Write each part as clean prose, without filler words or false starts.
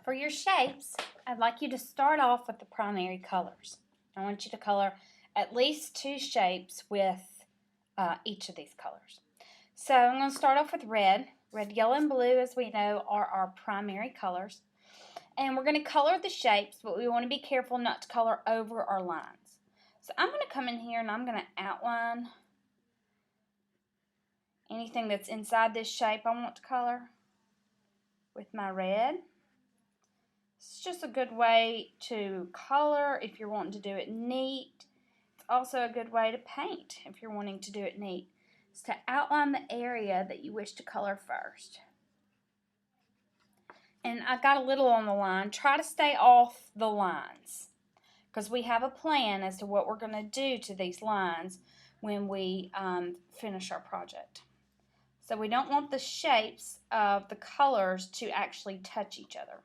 For your shapes, I'd like you to start off with the primary colors. I want you to color at least 2 shapes with each of these colors. So I'm going to start off with red. Red, yellow, and blue, as we know, are our primary colors. And we're going to color the shapes, but we want to be careful not to color over our lines. So I'm going to come in here and I'm going to outline anything that's inside this shape I want to color with my red. It's just a good way to color if you're wanting to do it neat. It's also a good way to paint if you're wanting to do it neat. It's to outline the area that you wish to color first. And I got a little on the line. Try to stay off the lines because we have a plan as to what we're going to do to these lines when we finish our project. So we don't want the shapes of the colors to actually touch each other.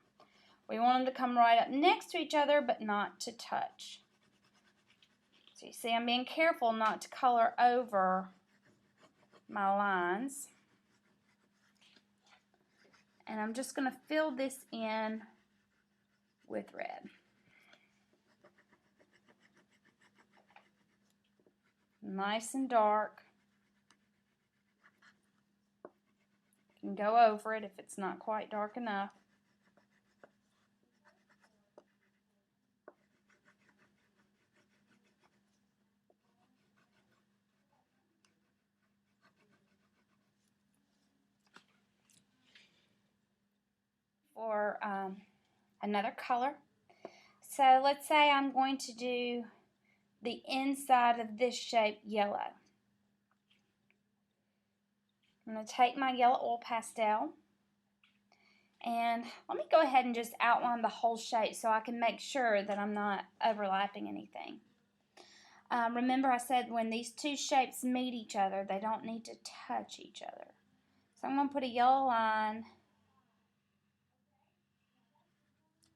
We want them to come right up next to each other, but not to touch. So you see, I'm being careful not to color over my lines. And I'm just going to fill this in with red. Nice and dark. You can go over it if it's not quite dark enough. For another color. So let's say I'm going to do the inside of this shape yellow. I'm going to take my yellow oil pastel and let me go ahead and just outline the whole shape so I can make sure that I'm not overlapping anything. Remember I said when these two shapes meet each other, they don't need to touch each other. So I'm going to put a yellow line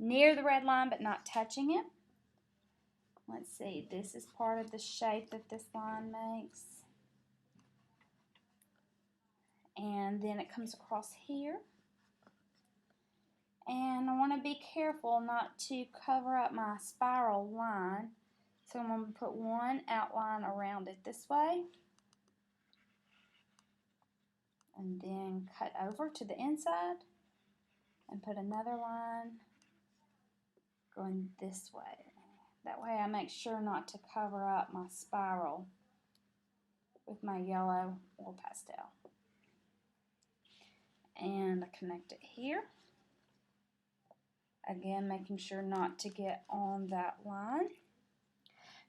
near the red line but not touching it. Let's see, this is part of the shape that this line makes. And then it comes across here. And I want to be careful not to cover up my spiral line. So I'm going to put one outline around it this way. And then cut over to the inside and put another line going this way. That way I make sure not to cover up my spiral with my yellow oil pastel. And I connect it here. Again, making sure not to get on that line.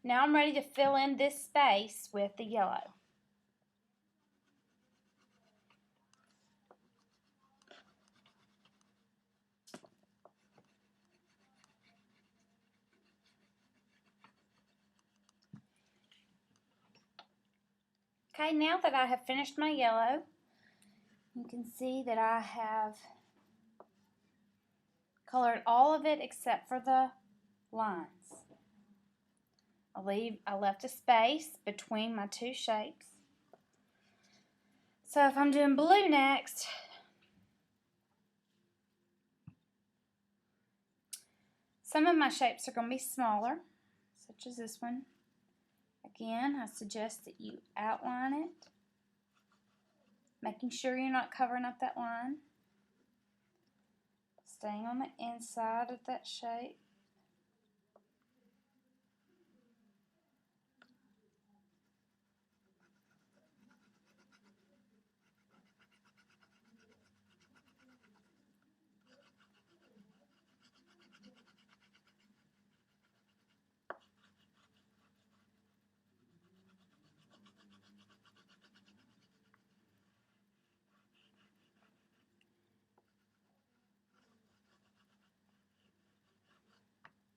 Now I'm ready to fill in this space with the yellow. Okay, now that I have finished my yellow, you can see that I have colored all of it except for the lines. I left a space between my two shapes. So if I'm doing blue next, some of my shapes are going to be smaller, such as this one. Again, I suggest that you outline it, making sure you're not covering up that line. Staying on the inside of that shape.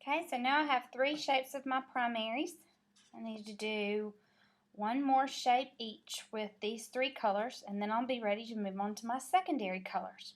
Okay, so now I have 3 shapes of my primaries. I need to do one more shape each with these 3 colors, and then I'll be ready to move on to my secondary colors.